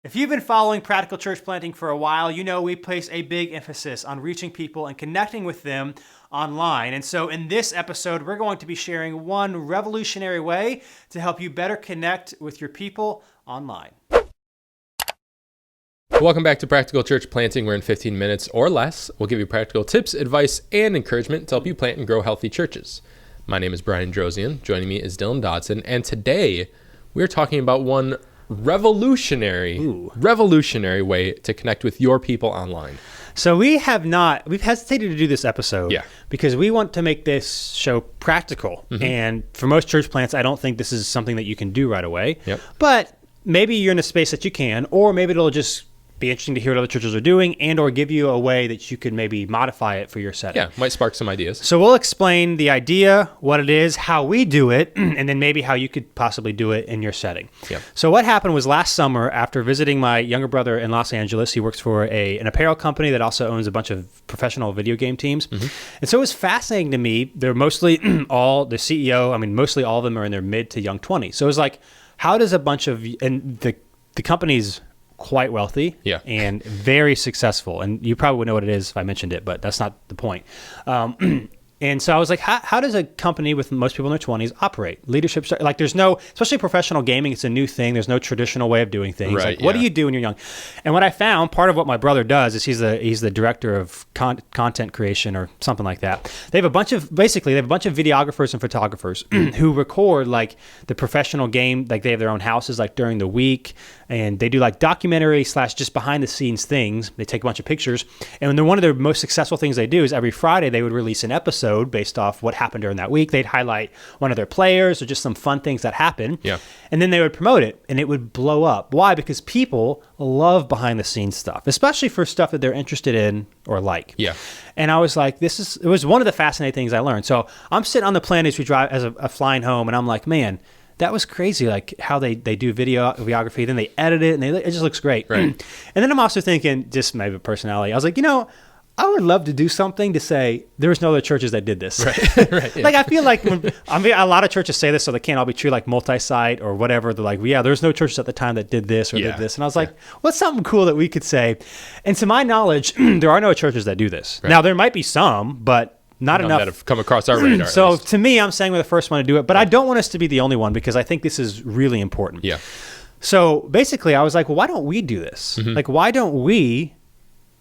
If you've been following Practical Church Planting for a while, you know we place a big emphasis on reaching people and connecting with them online. And so in this episode, we're going to be sharing one revolutionary way to help you better connect with your people online. Welcome back to Practical Church Planting, where in 15 minutes or less, we'll give you practical tips, advice, and encouragement to help you plant and grow healthy churches. My name is Brian Drosian. Joining me is Dylan Dodson. And today, we're talking about one revolutionary way to connect with your people online. So we've hesitated to do this episode because we want to make this show practical. Mm-hmm. And for most church plants, I don't think this is something that you can do right away. Yep. But maybe you're in a space that you can, or maybe it'll just be interesting to hear what other churches are doing and or give you a way that you could maybe modify it for your setting. Yeah, might spark some ideas. So we'll explain the idea, what it is, how we do it, and then maybe how you could possibly do it in your setting. Yep. So what happened was last summer, after visiting my younger brother in Los Angeles, he works for an apparel company that also owns a bunch of professional video game teams. Mm-hmm. And so it was fascinating to me. They're mostly mostly all of them are in their mid to young 20s. So it was like, how does a bunch of, and the company's quite wealthy and very successful. And you probably would know what it is if I mentioned it, but that's not the point. And so I was like, how does a company with most people in their 20s operate? Leadership, like there's no, especially professional gaming, it's a new thing. There's no traditional way of doing things. Right, like, what do you do when you're young? And what I found, part of what my brother does is he's the director of content creation or something like that. They have a bunch of videographers and photographers who record like the professional game, like they have their own houses like during the week, and they do like documentary / just behind the scenes things. They take a bunch of pictures, and then one of their most successful things they do is every Friday they would release an episode based off what happened during that week. They'd highlight one of their players or just some fun things that happened. Yeah. And then they would promote it and it would blow up. Why? Because people love behind the scenes stuff, especially for stuff that they're interested in or like. Yeah. And I was like, it was one of the fascinating things I learned. So I'm sitting on the plane as we drive as a flying home, and I'm like, man, that was crazy, like how they do videography, then they edit it, and it just looks great. Right. And then I'm also thinking, just maybe personality, I was like, I would love to do something to say there's no other churches that did this. Right. Right, yeah. Like I feel like a lot of churches say this, so they can't all be true, like multi-site or whatever. They're like, there's no churches at the time that did this or did this. And I was like, what's something cool that we could say? And to my knowledge, there are no churches that do this. Right. Now, there might be some, but not enough that have come across our radar. So to me, I'm saying we're the first one to do it, but I don't want us to be the only one because I think this is really important. Yeah. So basically, I was like, well, why don't we do this? Mm-hmm. Like, why don't we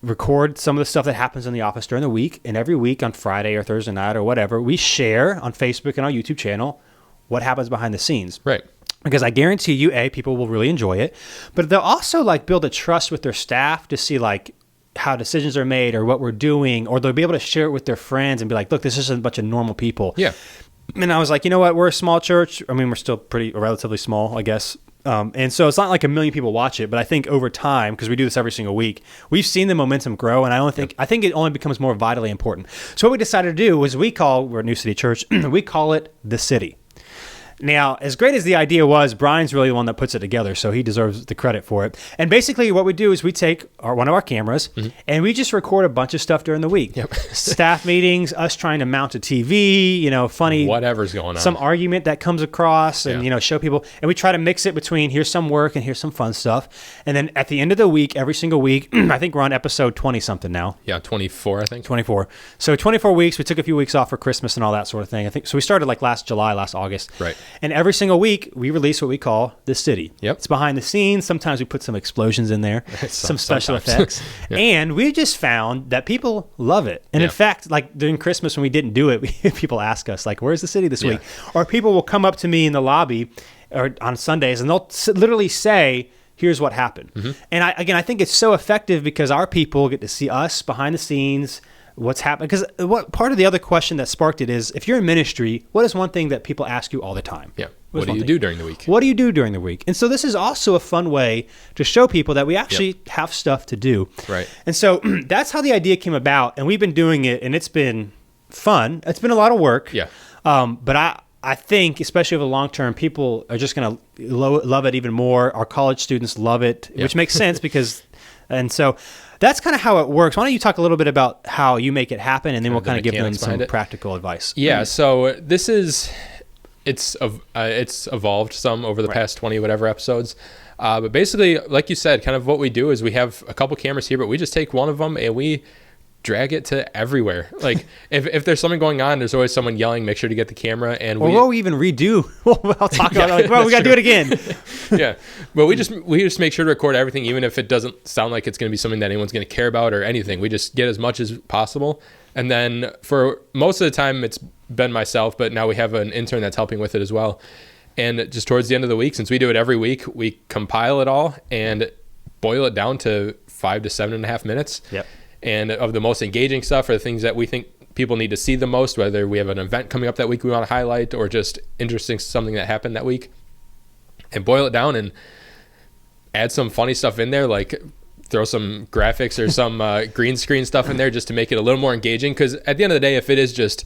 record some of the stuff that happens in the office during the week, and every week on Friday or Thursday night or whatever, we share on Facebook and our YouTube channel what happens behind the scenes. Right. Because I guarantee you, people will really enjoy it, but they'll also like build a trust with their staff to see like how decisions are made or what we're doing, or they'll be able to share it with their friends and be like, look, this is a bunch of normal people. Yeah. And I was like, you know what? We're a small church. I mean, we're still relatively small, I guess. And so it's not like 1 million people watch it, but I think over time, because we do this every single week, we've seen the momentum grow, and I think it only becomes more vitally important. So what we decided to do was we're a New City Church, we call it The City. Now, as great as the idea was, Brian's really the one that puts it together, so he deserves the credit for it. And basically what we do is we take one of our cameras, and we just record a bunch of stuff during the week. Yep. Staff meetings, us trying to mount a TV, funny... whatever's going on. Some argument that comes across and, show people. And we try to mix it between here's some work and here's some fun stuff. And then at the end of the week, every single week, I think we're on episode 20-something now. Yeah, 24, I think. 24. So 24 weeks. We took a few weeks off for Christmas and all that sort of thing. I think so. We started like last August. Right. And every single week, we release what we call The City. Yep. It's behind the scenes. Sometimes we put some explosions in there, some special effects. Yep. And we just found that people love it. And in fact, like during Christmas when we didn't do it, people ask us, like, where's The City this week? Or people will come up to me in the lobby or on Sundays, and they'll literally say, here's what happened. Mm-hmm. And I think it's so effective because our people get to see us behind the scenes, what's happening. Because what part of the other question that sparked it is, if you're in ministry, what is one thing that people ask you all the time? Yeah. What do you do during the week? What do you do during the week? And so this is also a fun way to show people that we actually have stuff to do. Right. And so that's how the idea came about. And we've been doing it, and it's been fun. It's been a lot of work. Yeah. But I think, especially over the long term, people are just going to love it even more. Our college students love it, which makes sense because, and so that's kind of how it works. Why don't you talk a little bit about how you make it happen, and then we'll kind of give them some practical advice. Yeah. So this is, it's evolved some over the past 20 whatever episodes. But basically, like you said, kind of what we do is we have a couple cameras here, but we just take one of them and we drag it to everywhere. Like if there's something going on, there's always someone yelling, make sure to get the camera. And we'll even redo. I'll talk about like, well, we got to do it again. Yeah. But we just make sure to record everything, even if it doesn't sound like it's going to be something that anyone's going to care about or anything. We just get as much as possible. And then for most of the time, it's been myself, but now we have an intern that's helping with it as well. And just towards the end of the week, since we do it every week, we compile it all and boil it down to 5 to 7.5 minutes. Yep. And of the most engaging stuff are the things that we think people need to see the most, whether we have an event coming up that week we want to highlight or just interesting something that happened that week, and boil it down and add some funny stuff in there, like throw some graphics or some green screen stuff in there just to make it a little more engaging. Because at the end of the day, if it is just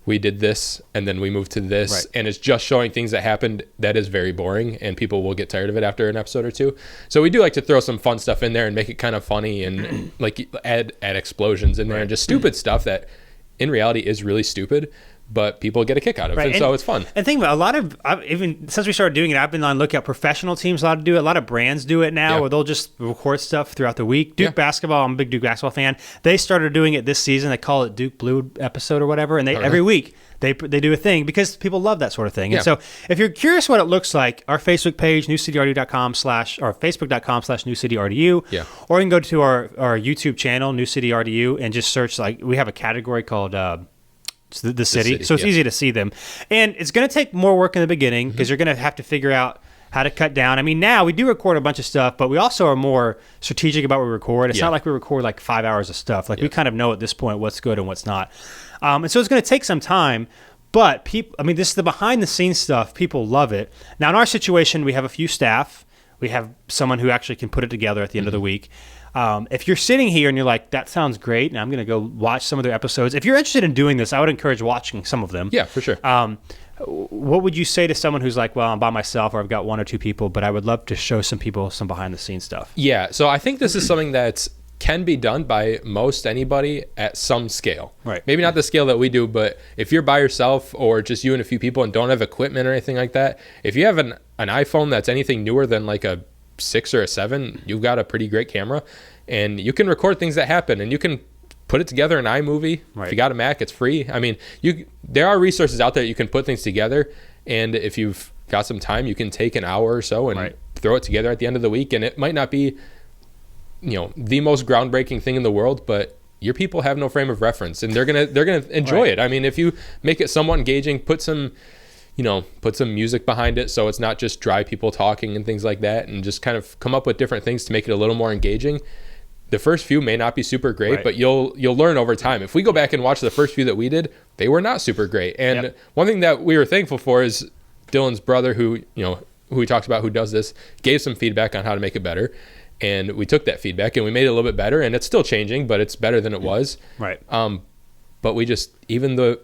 we did this and then we moved to this, right, and it's just showing things that happened, that is very boring and people will get tired of it after an episode or two. So we do like to throw some fun stuff in there and make it kind of funny and like add explosions in there, right, and just stupid stuff that in reality is really stupid, but people get a kick out of it. Right. And so it's fun. And think about a lot of, even since we started doing it, I've been on lookout. Professional teams allowed to do it. A lot of brands do it now, where they'll just record stuff throughout the week. Duke basketball, I'm a big Duke basketball fan. They started doing it this season. They call it Duke Blue episode or whatever. And they every week they do a thing because people love that sort of thing. And so if you're curious what it looks like, our Facebook page, newcityrdu.com/ or facebook.com/newcityrdu. Or you can go to our YouTube channel, New City RDU, and just search, like, we have a category called the city. So it's easy to see them. And it's going to take more work in the beginning because you're going to have to figure out how to cut down. I mean, now we do record a bunch of stuff, but we also are more strategic about what we record. It's not like we record like 5 hours of stuff. Like we kind of know at this point what's good and what's not. And so it's going to take some time, but people, I mean, this is the behind the scenes stuff. People love it. Now in our situation, we have a few staff. We have someone who actually can put it together at the end of the week. If you're sitting here and you're like, that sounds great, and I'm going to go watch some of their episodes. If you're interested in doing this, I would encourage watching some of them. Yeah, for sure. What would you say to someone who's like, well, I'm by myself or I've got one or two people, but I would love to show some people some behind the scenes stuff? Yeah. So I think this is something that can be done by most anybody at some scale. Right. Maybe not the scale that we do, but if you're by yourself or just you and a few people and don't have equipment or anything like that, if you have an iPhone that's anything newer than like a 6 or a 7, you've got a pretty great camera and you can record things that happen and you can put it together in iMovie. Right. If you got a Mac, it's free. I mean, there are resources out there that you can put things together, and if you've got some time, you can take an hour or so and throw it together at the end of the week. And it might not be, the most groundbreaking thing in the world, but your people have no frame of reference and they're gonna enjoy it. I mean, if you make it somewhat engaging, put some music behind it so it's not just dry people talking and things like that, and just kind of come up with different things to make it a little more engaging. The first few may not be super great, but you'll learn over time. If we go back and watch the first few that we did, they were not super great. And one thing that we were thankful for is Dylan's brother, who we talked about, who does this, gave some feedback on how to make it better. And we took that feedback and we made it a little bit better, and it's still changing, but it's better than it was. Right. But we just, even the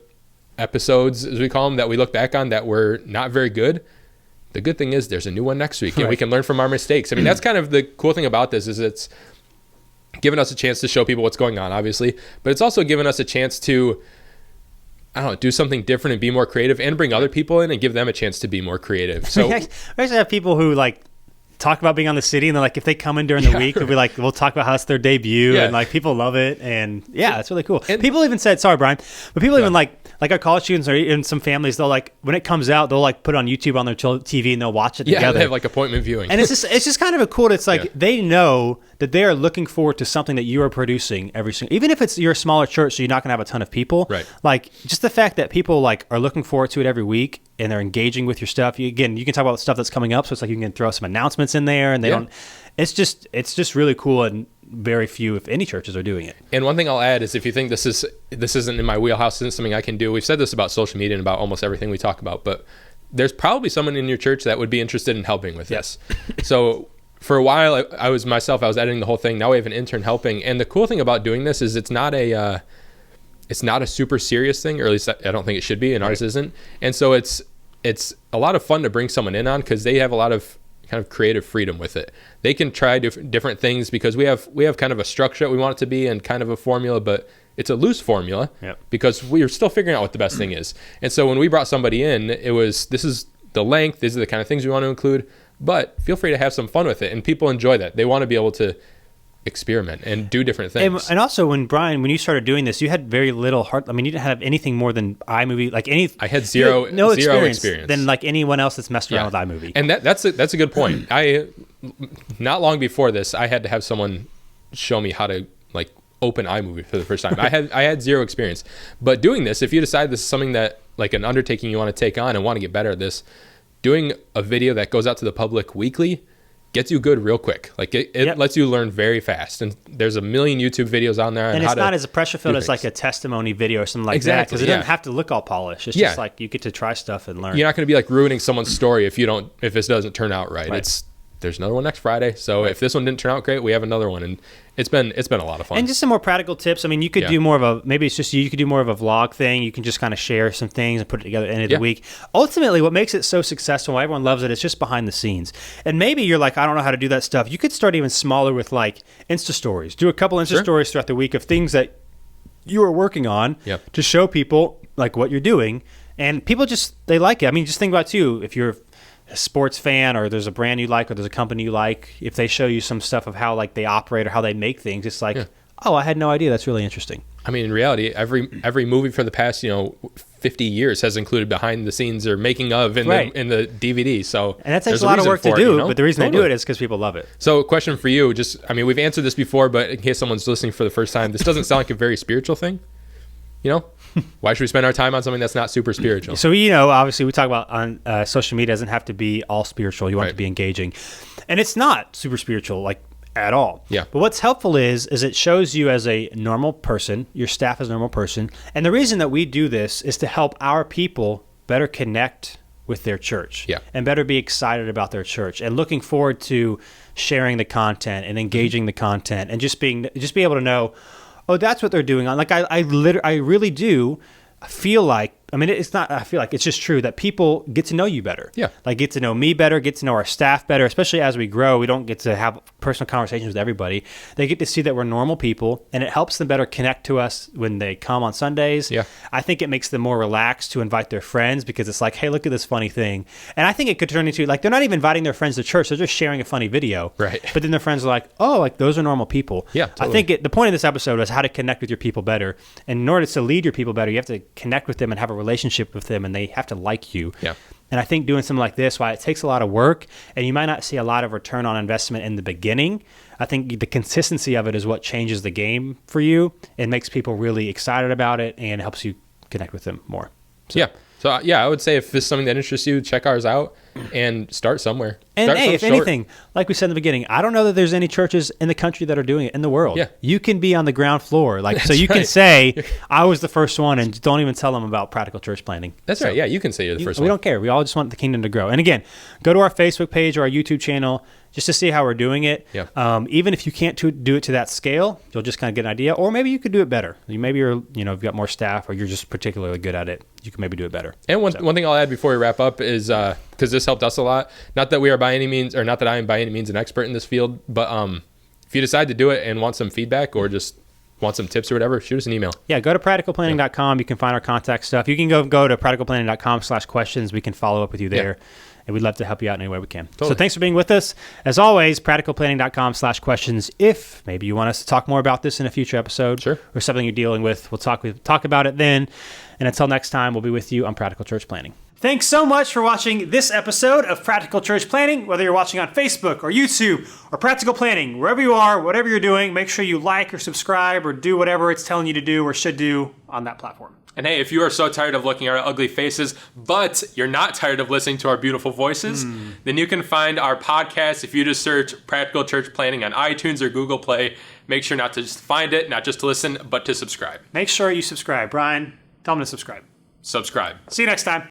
episodes, as we call them, that we look back on that were not very good, the good thing is there's a new one next week and we can learn from our mistakes. I mean, that's kind of the cool thing about this, is it's given us a chance to show people what's going on, obviously, but it's also given us a chance to, do something different and be more creative, and bring other people in and give them a chance to be more creative. So we actually have people who like talk about being on the city, and they're like, if they come in during the week, they'll be like, we'll talk about how it's their debut, and like people love it, and it's really cool. And people even said, sorry Brian, but people even like our college students, or in some families, they'll like, when it comes out, they'll like put it on YouTube on their TV and they'll watch it together. They have like appointment viewing, and it's just kind of a cool. It's like they know that they are looking forward to something that you are producing every single, even if it's your smaller church, so you're not going to have a ton of people. Right. Like just the fact that people like are looking forward to it every week and they're engaging with your stuff. You can talk about stuff that's coming up, so it's like you can throw some announcements in there, and they don't. It's just really cool, and very few, if any, churches are doing it. And one thing I'll add is, if you think this isn't in my wheelhouse, isn't something I can do, we've said this about social media and about almost everything we talk about, but there's probably someone in your church that would be interested in helping with this. So for a while, I was editing the whole thing. Now we have an intern helping, and the cool thing about doing this is it's not a super serious thing, or at least I don't think it should be, and ours isn't. And so it's a lot of fun to bring someone in on, because they have a lot of kind of creative freedom with it. They can try different things, because we have kind of a structure that we want it to be and kind of a formula, but it's a loose formula because we're still figuring out what the best thing is. And so when we brought somebody in, this is the length, these are the kind of things we want to include. but feel free to have some fun with it. And people enjoy that. They want to be able to experiment and do different things. And also, when you started doing this, you had very little heart. I mean, you didn't have anything more than iMovie, like any. I had zero experience than like anyone else that's messed around with iMovie. And that's a good point. Not long before this, I had to have someone show me how to like open iMovie for the first time. I had zero experience. But doing this, if you decide this is something that like an undertaking you want to take on and want to get better at this, doing a video that goes out to the public weekly gets you good real quick. Like it lets you learn very fast. And there's a million YouTube videos on there. And it's not as pressure filled as like a testimony video or something like that. Because it doesn't have to look all polished. It's just like you get to try stuff and learn. You're not going to be like ruining someone's story if this doesn't turn out right. There's another one next Friday. So if this one didn't turn out great, we have another one. And it's been a lot of fun. And just some more practical tips. I mean, you could do more of maybe it's just you could do more of a vlog thing. You can just kind of share some things and put it together at the end of the week. Ultimately, what makes it so successful, why everyone loves it, is just behind the scenes. And maybe you're like, I don't know how to do that stuff. You could start even smaller with like Insta stories. Do a couple Insta stories throughout the week of things that you are working on to show people like what you're doing. And people they like it. I mean, just think about too, if you're a sports fan or there's a brand you like or there's a company you like, if they show you some stuff of how like they operate or how they make things, it's like, oh, I had no idea. That's really interesting. I mean, in reality, every movie for the past 50 years has included behind the scenes or making of in the DVD. So and that takes a lot of work to do, but the reason they do it is because people love it. So, a question for you: we've answered this before, but in case someone's listening for the first time, this doesn't sound like a very spiritual thing. Why should we spend our time on something that's not super spiritual? So, obviously we talk about on social media doesn't have to be all spiritual. You want it to be engaging. And it's not super spiritual, like at all. Yeah. But what's helpful is it shows you as a normal person, your staff as a normal person. And the reason that we do this is to help our people better connect with their church and better be excited about their church and looking forward to sharing the content and engaging the content and just be able to know, oh, that's what they're doing. Like I really do feel like, it's just true that people get to know you better. Yeah. Like get to know me better, get to know our staff better, especially as we grow. We don't get to have personal conversations with everybody. They get to see that we're normal people and it helps them better connect to us when they come on Sundays. Yeah. I think it makes them more relaxed to invite their friends because it's like, hey, look at this funny thing. And I think it could turn into like, they're not even inviting their friends to church. They're just sharing a funny video. Right. But then their friends are like, oh, like those are normal people. Yeah, totally. I think the point of this episode is how to connect with your people better. And in order to lead your people better, you have to connect with them and have a relationship with them, and they have to like you. Yeah. And I think doing something like this, while it takes a lot of work and you might not see a lot of return on investment in the beginning, I think the consistency of it is what changes the game for you. It makes people really excited about it and helps you connect with them more. So I would say if this is something that interests you, check ours out and start somewhere. And if anything, like we said in the beginning, I don't know that there's any churches in the country that are doing it in the world. Yeah. You can be on the ground floor. So you can say, I was the first one, and don't even tell them about practical church planting. That's right. Yeah, you can say you're the first one. We don't care. We all just want the kingdom to grow. And again, go to our Facebook page or our YouTube channel just to see how we're doing it. Yeah. Even if you can't do it to that scale, you'll just kind of get an idea. Or maybe you could do it better. Maybe you've got more staff or you're just particularly good at it. You can maybe do it better. And one thing I'll add before we wrap up is, because this helped us a lot, not that we are by any means, or not that I am by any means an expert in this field, but if you decide to do it and want some feedback or just want some tips or whatever, shoot us an email. Yeah, go to practicalplanning.com. You can find our contact stuff. You can go to practicalplanning.com/questions. We can follow up with you there. And we'd love to help you out in any way we can. Totally. So thanks for being with us. As always, practicalplanning.com/questions. If maybe you want us to talk more about this in a future episode or something you're dealing with, we'll talk about it then. And until next time, we'll be with you on Practical Church Planning. Thanks so much for watching this episode of Practical Church Planning. Whether you're watching on Facebook or YouTube or Practical Planning, wherever you are, whatever you're doing, make sure you like or subscribe or do whatever it's telling you to do or should do on that platform. And hey, if you are so tired of looking at our ugly faces, but you're not tired of listening to our beautiful voices, then you can find our podcast if you just search Practical Church Planning on iTunes or Google Play. Make sure not to just find it, not just to listen, but to subscribe. Make sure you subscribe. Brian, tell them to subscribe. Subscribe. See you next time.